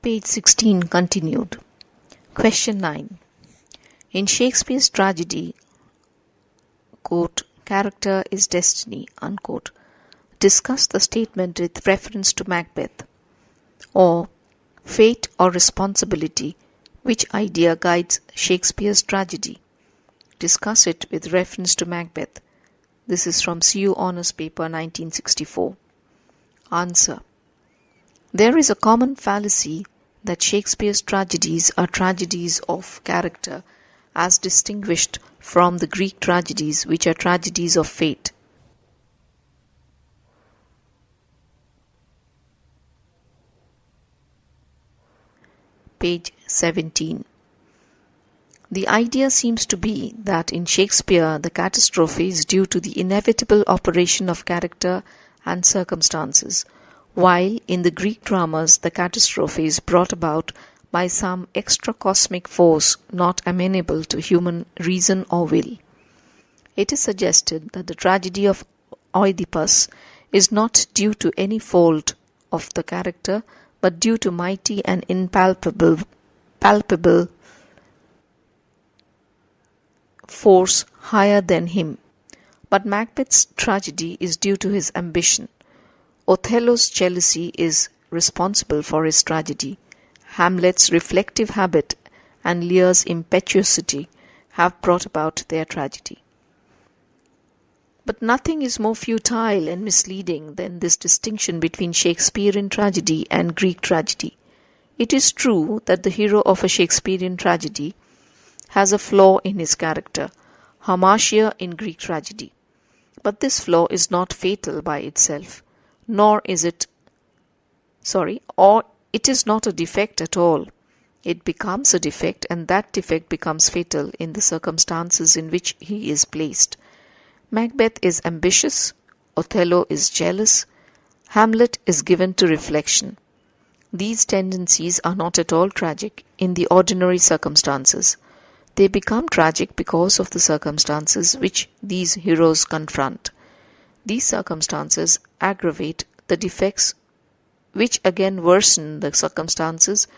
Page 16 continued. Question 9. In Shakespeare's tragedy, quote, "character is destiny," unquote, discuss the statement with reference to Macbeth. Or, fate or responsibility, which idea guides Shakespeare's tragedy? Discuss it with reference to Macbeth. This is from CU Honours Paper 1964. Answer. There is a common fallacy that Shakespeare's tragedies are tragedies of character as distinguished from the Greek tragedies, which are tragedies of fate. Page 17. The idea seems to be that in Shakespeare the catastrophe is due to the inevitable operation of character and circumstances, while in the Greek dramas the catastrophe is brought about by some extra-cosmic force not amenable to human reason or will. It is suggested that the tragedy of Oedipus is not due to any fault of the character, but due to mighty and palpable force higher than him. But Macbeth's tragedy is due to his ambition. Othello's jealousy is responsible for his tragedy. Hamlet's reflective habit and Lear's impetuosity have brought about their tragedy. But nothing is more futile and misleading than this distinction between Shakespearean tragedy and Greek tragedy. It is true that the hero of a Shakespearean tragedy has a flaw in his character, hamartia in Greek tragedy. But this flaw is not fatal by itself, or it is not a defect at all. It becomes a defect, and that defect becomes fatal in the circumstances in which he is placed. Macbeth is ambitious, Othello is jealous, Hamlet is given to reflection. These tendencies are not at all tragic in the ordinary circumstances. They become tragic because of the circumstances which these heroes confront. These circumstances aggravate the defects, which again worsen the circumstances,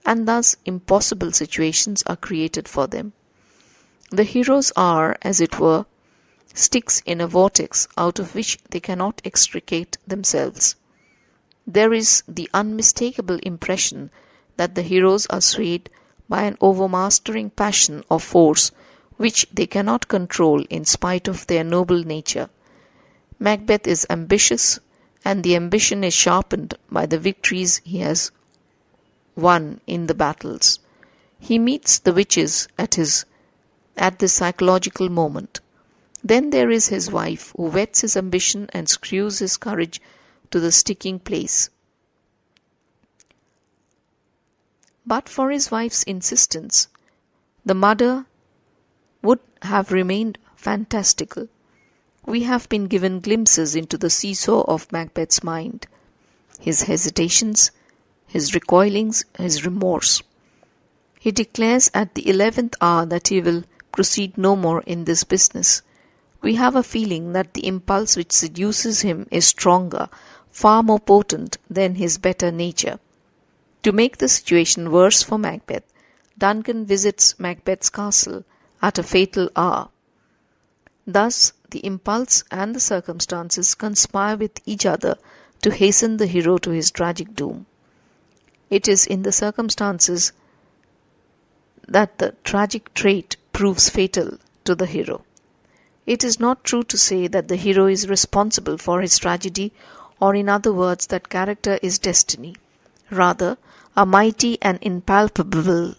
and thus impossible situations are created for them. The heroes are, as it were, sticks in a vortex out of which they cannot extricate themselves. There is the unmistakable impression that the heroes are swayed by an overmastering passion or force which they cannot control in spite of their noble nature. Macbeth is ambitious, and the ambition is sharpened by the victories he has won in the battles. He meets the witches at this psychological moment. Then there is his wife, who whets his ambition and screws his courage to the sticking place. But for his wife's insistence, the murder would have remained fantastical. We have been given glimpses into the seesaw of Macbeth's mind, his hesitations, his recoilings, his remorse. He declares at the 11th hour that he will proceed no more in this business. We have a feeling that the impulse which seduces him is stronger, far more potent than his better nature. To make the situation worse for Macbeth, Duncan visits Macbeth's castle at a fatal hour. Thus, the impulse and the circumstances conspire with each other to hasten the hero to his tragic doom. It is in the circumstances that the tragic trait proves fatal to the hero. It is not true to say that the hero is responsible for his tragedy, or in other words that character is destiny. Rather, a mighty and impalpable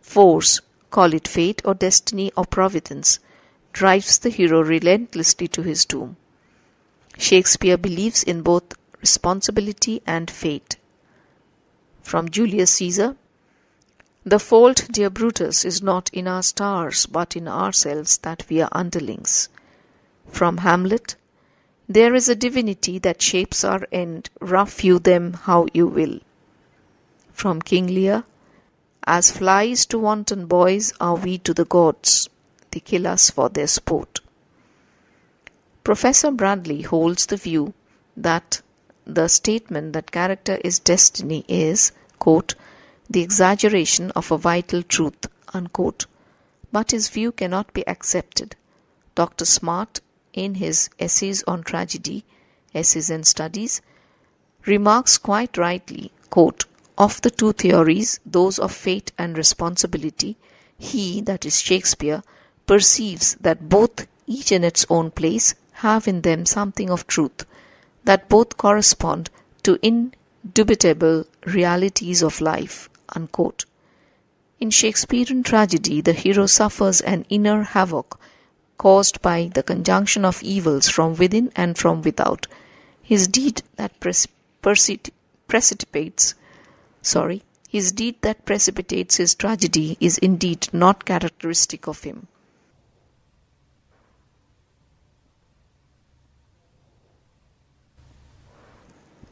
force, call it fate or destiny or providence, drives the hero relentlessly to his doom. Shakespeare believes in both responsibility and fate. From Julius Caesar, "The fault, dear Brutus, is not in our stars, but in ourselves that we are underlings." From Hamlet, "There is a divinity that shapes our end, rough you them how you will." From King Lear, "As flies to wanton boys are we to the gods, they kill us for their sport." Professor Bradley holds the view that the statement that character is destiny is, quote, the exaggeration of a vital truth, unquote. But his view cannot be accepted. Dr. Smart, in his Essays on Tragedy, Essays and Studies, remarks quite rightly, quote, of the two theories, those of fate and responsibility, he, that is Shakespeare, perceives that both, each in its own place, have in them something of truth, that both correspond to indubitable realities of life, unquote. In Shakespearean tragedy, the hero suffers an inner havoc caused by the conjunction of evils from within and from without. His deed that precipitates his tragedy is indeed not characteristic of him.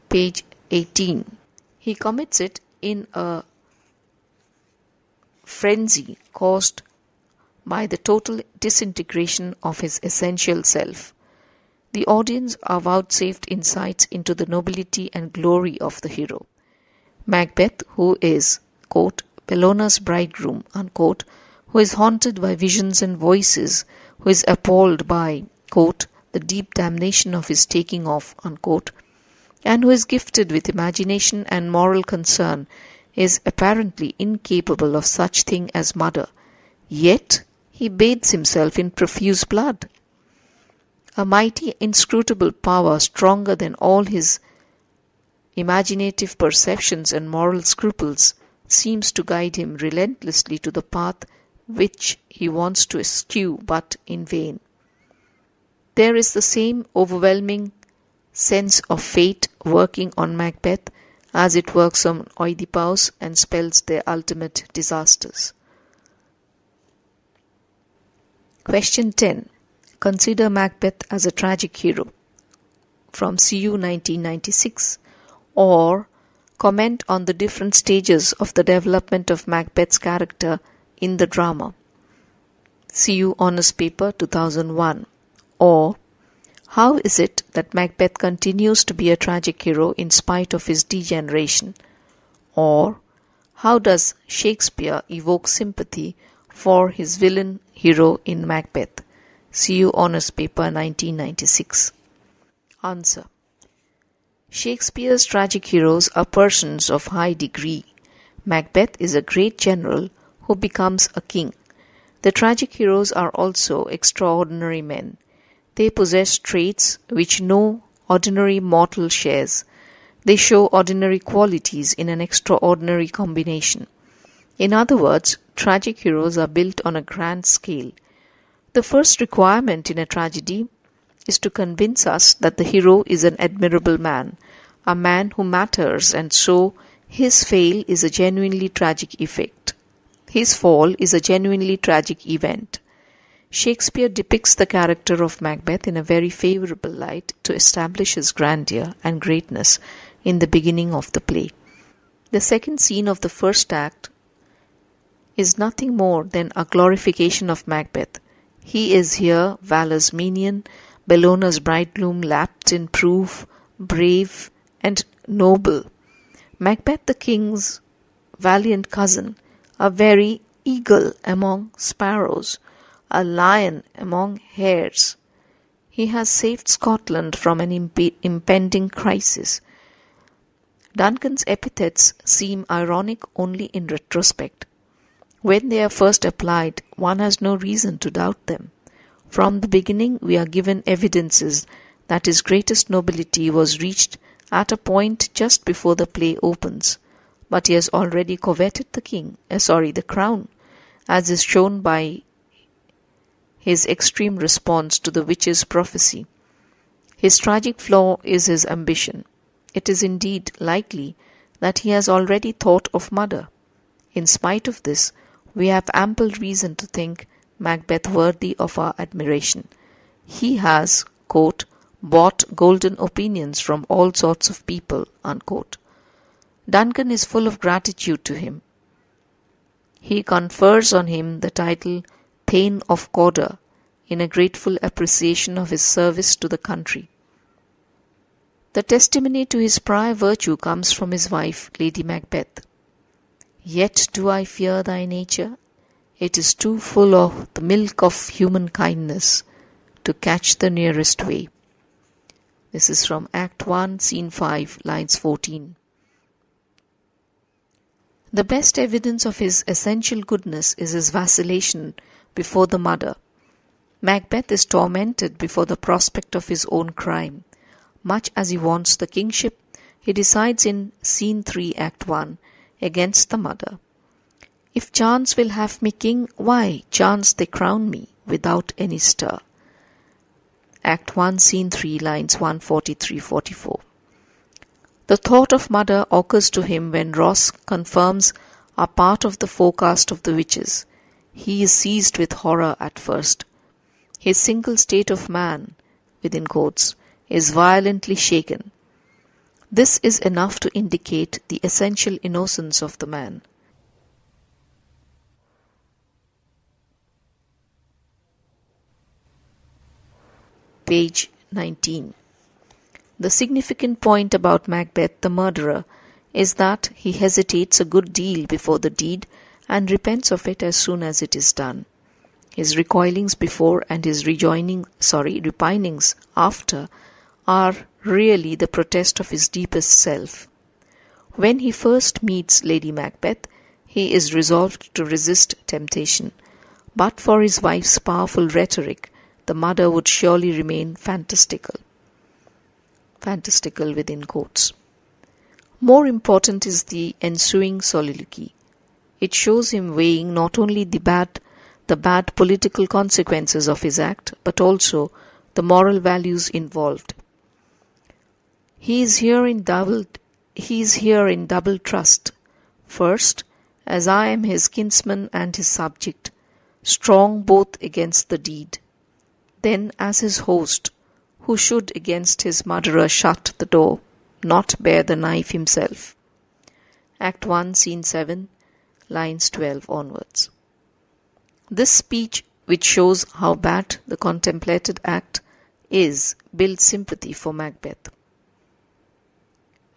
Page 18. He commits it in a frenzy caused by the total disintegration of his essential self. The audience are vouchsafed insights into the nobility and glory of the hero. Macbeth, who is, quote, Bellona's bridegroom, unquote, who is haunted by visions and voices, who is appalled by, quote, the deep damnation of his taking off, unquote, and who is gifted with imagination and moral concern, is apparently incapable of such thing as murder. Yet he bathes himself in profuse blood. A mighty inscrutable power stronger than all his imaginative perceptions and moral scruples seems to guide him relentlessly to the path which he wants to eschew, but in vain. There is the same overwhelming sense of fate working on Macbeth as it works on Oedipus and spells their ultimate disasters. Question 10. Consider Macbeth as a tragic hero. From CU 1996. Or comment on the different stages of the development of Macbeth's character in the drama. CU Honours Paper 2001. Or how is it that Macbeth continues to be a tragic hero in spite of his degeneration? Or how does Shakespeare evoke sympathy for his villain hero in Macbeth? CU Honours Paper 1996. Answer. Shakespeare's tragic heroes are persons of high degree. Macbeth is a great general who becomes a king. The tragic heroes are also extraordinary men. They possess traits which no ordinary mortal shares. They show ordinary qualities in an extraordinary combination. In other words, tragic heroes are built on a grand scale. The first requirement in a tragedy is to convince us that the hero is an admirable man, a man who matters, and so his fall is a genuinely tragic effect. His fall is a genuinely tragic event. Shakespeare depicts the character of Macbeth in a very favourable light to establish his grandeur and greatness in the beginning of the play. The second scene of the first act is nothing more than a glorification of Macbeth. He is here Valor's minion, Bellona's bridegroom, lapped in proof, brave and noble. Macbeth the king's valiant cousin, a very eagle among sparrows, a lion among hares. He has saved Scotland from an impending crisis. Duncan's epithets seem ironic only in retrospect. When they are first applied, one has no reason to doubt them. From the beginning we are given evidences that his greatest nobility was reached at a point just before the play opens, but he has already coveted the crown, as is shown by his extreme response to the witch's prophecy. His tragic flaw is his ambition. It is indeed likely that he has already thought of murder. In spite of this, we have ample reason to think Macbeth worthy of our admiration. He has, quote, bought golden opinions from all sorts of people, unquote. Duncan is full of gratitude to him. He confers on him the title Thane of Cawdor in a grateful appreciation of his service to the country. The testimony to his prior virtue comes from his wife, Lady Macbeth. Yet do I fear thy nature. It is too full of the milk of human kindness to catch the nearest way. This is from Act 1, Scene 5, lines 14. The best evidence of his essential goodness is his vacillation before the murder. Macbeth is tormented before the prospect of his own crime. Much as he wants the kingship, he decides in Scene 3, Act 1, against the murder. If chance will have me king, why, chance they crown me without any stir. Act 1, Scene 3, lines 143-44. The thought of murder occurs to him when Ross confirms a part of the forecast of the witches. He is seized with horror at first. His single state of man, within quotes, is violently shaken. This is enough to indicate the essential innocence of the man. Page 19. The significant point about Macbeth the murderer is that he hesitates a good deal before the deed and repents of it as soon as it is done. His recoilings before and his repinings after are really the protest of his deepest self. When he first meets Lady Macbeth, he is resolved to resist temptation. But for his wife's powerful rhetoric, the murder would surely remain fantastical. Fantastical within quotes. More important is the ensuing soliloquy. It shows him weighing not only the bad political consequences of his act, but also the moral values involved. He is here in double trust. First, as I am his kinsman and his subject, strong both against the deed. Then as his host, who should against his murderer shut the door, not bear the knife himself. Act 1, Scene 7, lines 12 onwards. This speech, which shows how bad the contemplated act is, builds sympathy for Macbeth.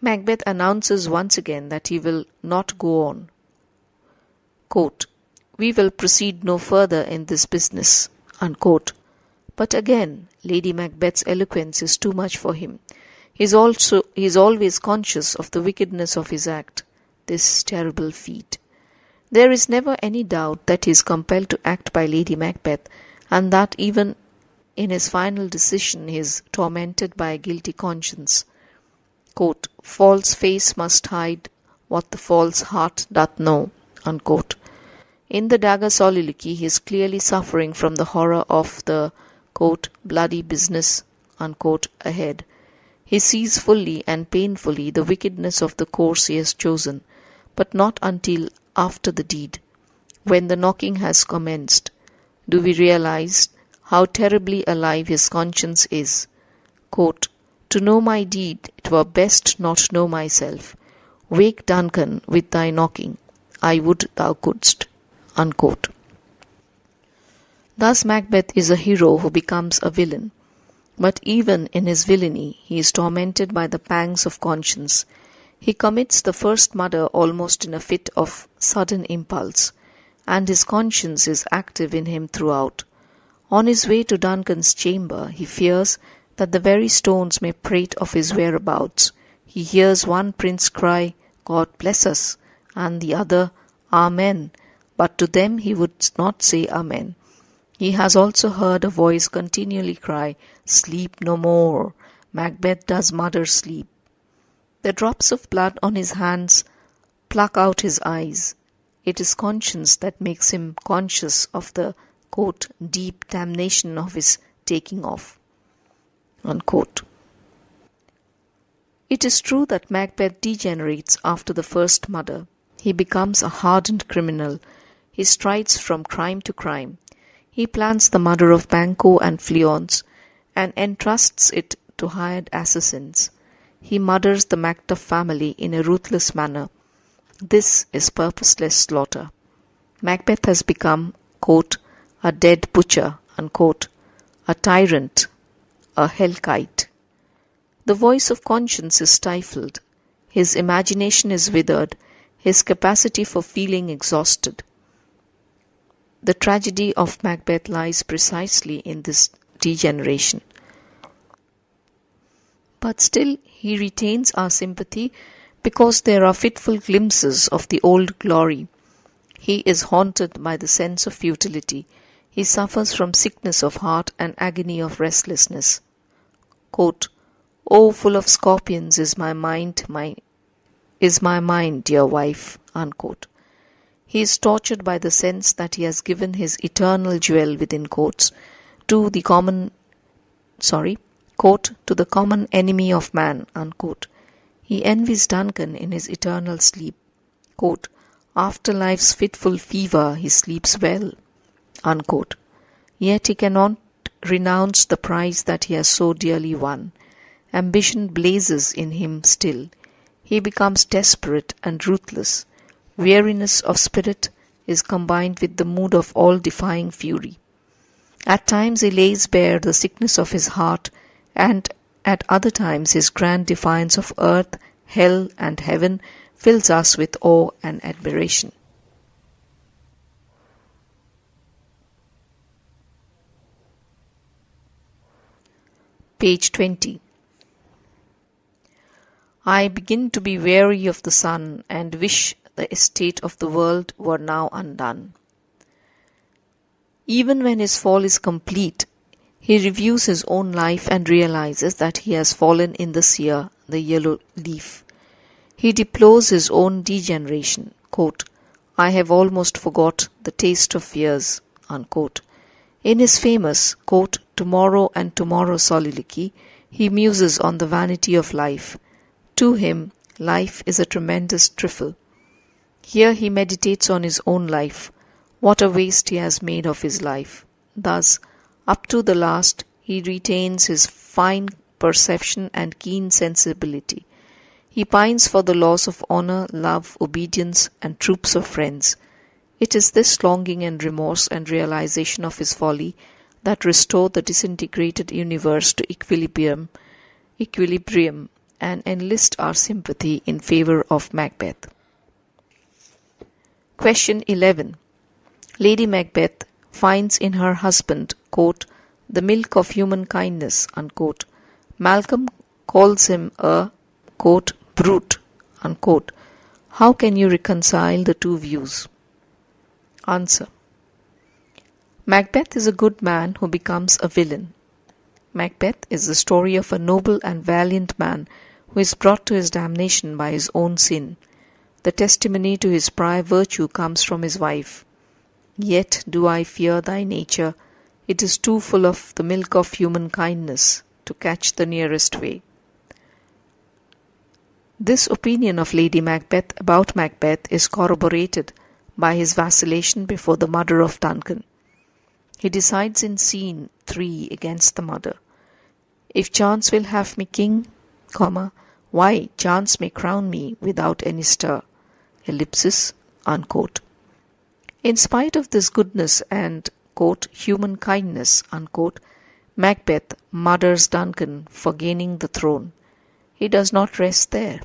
Macbeth announces once again that he will not go on. Quote, "We will proceed no further in this business." Unquote. But again, Lady Macbeth's eloquence is too much for him. He is always conscious of the wickedness of his act, this terrible feat. There is never any doubt that he is compelled to act by Lady Macbeth, and that even in his final decision he is tormented by a guilty conscience. Quote, "False face must hide what the false heart doth know." Unquote. In the dagger soliloquy, he is clearly suffering from the horror of the quote, "bloody business" unquote, ahead. He sees fully and painfully the wickedness of the course he has chosen, but not until after the deed, when the knocking has commenced, do we realize how terribly alive his conscience is. Quote, "To know my deed, it were best not know myself. Wake, Duncan, with thy knocking. I would thou couldst." Unquote. Thus Macbeth is a hero who becomes a villain. But even in his villainy, he is tormented by the pangs of conscience. He commits the first murder almost in a fit of sudden impulse, and his conscience is active in him throughout. On his way to Duncan's chamber, he fears that the very stones may prate of his whereabouts. He hears one prince cry, "God bless us," and the other, "Amen," but to them he would not say Amen. He has also heard a voice continually cry, "Sleep no more. Macbeth does murder sleep." The drops of blood on his hands pluck out his eyes. It is conscience that makes him conscious of the quote, "deep damnation of his taking off." Unquote. It is true that Macbeth degenerates after the first murder. He becomes a hardened criminal. He strides from crime to crime. He plans the murder of Banquo and Fleance and entrusts it to hired assassins. He murders the Macduff family in a ruthless manner. This is purposeless slaughter. Macbeth has become, quote, "a dead butcher," unquote, a tyrant, a hellkite. The voice of conscience is stifled. His imagination is withered, his capacity for feeling exhausted. The tragedy of Macbeth lies precisely in this degeneration. But still he retains our sympathy because there are fitful glimpses of the old glory. He is haunted by the sense of futility. He suffers from sickness of heart and agony of restlessness. Quote, "Oh, full of scorpions is my mind, dear wife." Unquote. He is tortured by the sense that he has given his eternal jewel within quotes to the common enemy of man. Unquote. He envies Duncan in his eternal sleep. Quote, "After life's fitful fever he sleeps well." Unquote. Yet he cannot renounce the prize that he has so dearly won. Ambition blazes in him still. He becomes desperate and ruthless. Weariness of spirit is combined with the mood of all-defying fury. At times he lays bare the sickness of his heart, and at other times his grand defiance of earth, hell, and heaven fills us with awe and admiration. Page 20. I begin to be weary of the sun, and wish the estate of the world were now undone. Even when his fall is complete, he reviews his own life and realizes that he has fallen in the sear, the yellow leaf. He deplores his own degeneration. Quote, "I have almost forgot the taste of years." Unquote. In his famous, quote, "Tomorrow and Tomorrow" soliloquy, he muses on the vanity of life. To him, life is a tremendous trifle. Here he meditates on his own life, what a waste he has made of his life. Thus, up to the last, he retains his fine perception and keen sensibility. He pines for the loss of honor, love, obedience, and troops of friends. It is this longing and remorse and realization of his folly that restore the disintegrated universe to equilibrium, and enlist our sympathy in favor of Macbeth. Question 11. Lady Macbeth finds in her husband, quote, "the milk of human kindness." Unquote. Malcolm calls him a, quote, "brute." Unquote. How can you reconcile the two views? Answer. Macbeth is a good man who becomes a villain. Macbeth is the story of a noble and valiant man who is brought to his damnation by his own sin. The testimony to his prior virtue comes from his wife. "Yet do I fear thy nature, it is too full of the milk of human kindness to catch the nearest way." This opinion of Lady Macbeth about Macbeth is corroborated by his vacillation before the murder of Duncan. He decides in scene 3 against the murder. "If chance will have me king, why, chance may crown me without any stir." Ellipsis, unquote. In spite of this goodness and, quote, "human kindness," unquote, Macbeth murders Duncan for gaining the throne. He does not rest there.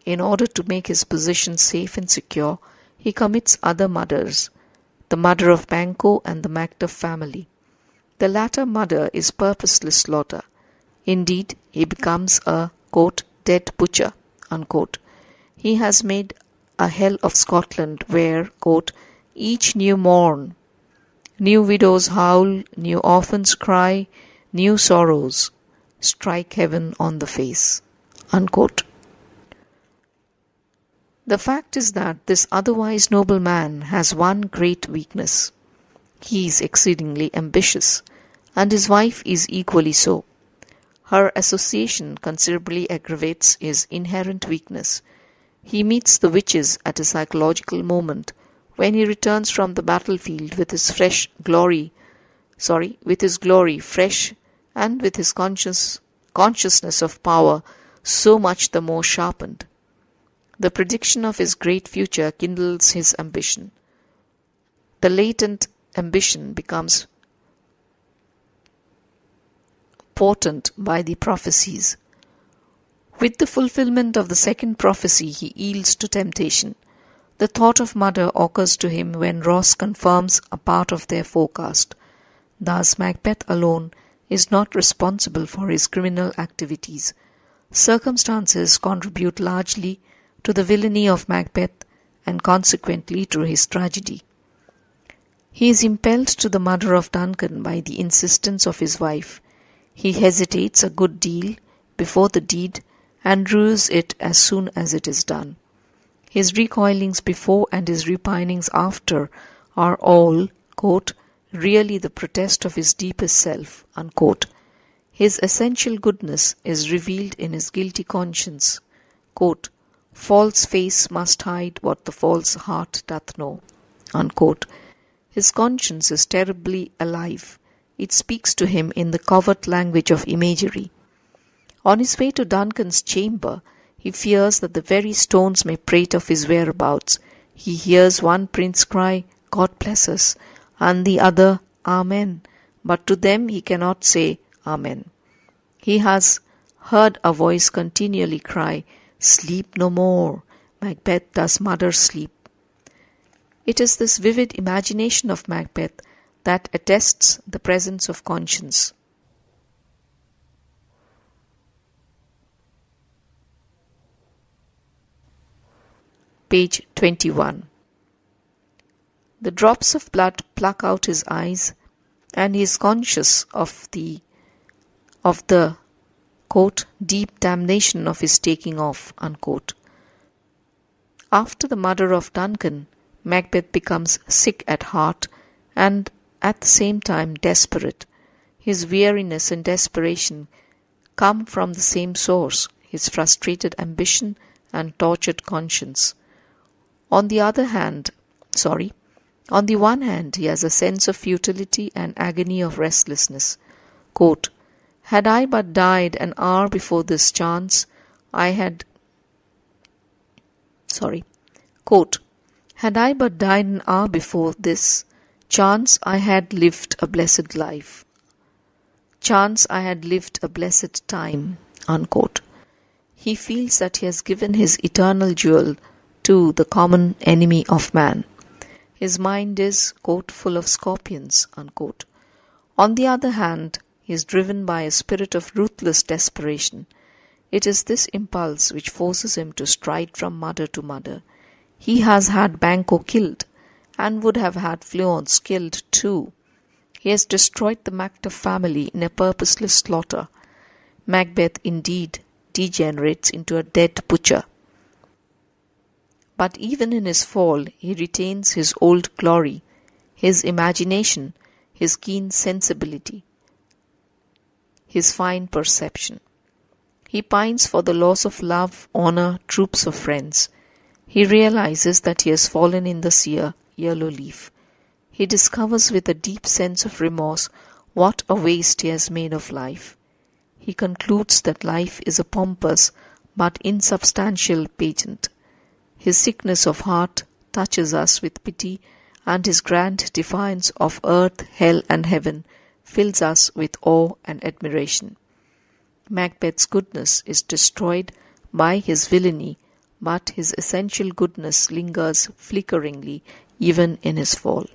In order to make his position safe and secure, he commits other murders, the murder of Banquo and the Macduff family. The latter murder is purposeless slaughter. Indeed, he becomes a, quote, "dead butcher," unquote. He has made a hell of Scotland where, quote, "each new morn, new widows howl, new orphans cry, new sorrows strike heaven on the face," unquote. The fact is that this otherwise noble man has one great weakness. He is exceedingly ambitious, and his wife is equally so. Her association considerably aggravates his inherent weakness. He meets the witches at a psychological moment when he returns from the battlefield with his glory fresh, and with his consciousness of power so much the more sharpened. The prediction of his great future kindles his ambition. The latent ambition becomes potent by the prophecies. With the fulfillment of the second prophecy, he yields to temptation. The thought of murder occurs to him when Ross confirms a part of their forecast. Thus, Macbeth alone is not responsible for his criminal activities. Circumstances contribute largely to the villainy of Macbeth and consequently to his tragedy. He is impelled to the murder of Duncan by the insistence of his wife. He hesitates a good deal before the deed and rues it as soon as it is done. His recoilings before and his repinings after are all, quote, really the protest of his deepest self, unquote. His essential goodness is revealed in his guilty conscience. Quote, false face must hide what the false heart doth know, unquote. His conscience is terribly alive. It speaks to him in the covert language of imagery. On his way to Duncan's chamber, he fears that the very stones may prate of his whereabouts. He hears one prince cry, God bless us, and the other, Amen, but to them he cannot say Amen. He has heard a voice continually cry, Sleep no more. Macbeth does murder sleep. It is this vivid imagination of Macbeth that attests the presence of conscience. Page 21. The drops of blood pluck out his eyes, and he is conscious of the quote, deep damnation of his taking off, unquote. After the murder of Duncan, Macbeth becomes sick at heart and at the same time desperate. His weariness and desperation come from the same source, his frustrated ambition and tortured conscience. On the one hand, he has a sense of futility and agony of restlessness. Quote, had I but died an hour before this chance, Quote, had I but died an hour before this chance, I had lived a blessed life. Chance, I had lived a blessed time, unquote. He feels that he has given his eternal jewel to the common enemy of man. His mind is, quote, full of scorpions, unquote. On the other hand, he is driven by a spirit of ruthless desperation. It is this impulse which forces him to stride from murder to murder. He has had Banquo killed, and would have had Fleance killed too. He has destroyed the Macduff family in a purposeless slaughter. Macbeth indeed degenerates into a dead butcher. But even in his fall, he retains his old glory, his imagination, his keen sensibility, his fine perception. He pines for the loss of love, honor, troops of friends. He realizes that he has fallen in the sere yellow leaf. He discovers with a deep sense of remorse what a waste he has made of life. He concludes that life is a pompous but insubstantial pageant. His sickness of heart touches us with pity, and his grand defiance of earth, hell, and heaven fills us with awe and admiration. Macbeth's goodness is destroyed by his villainy, but his essential goodness lingers flickeringly even in his fall.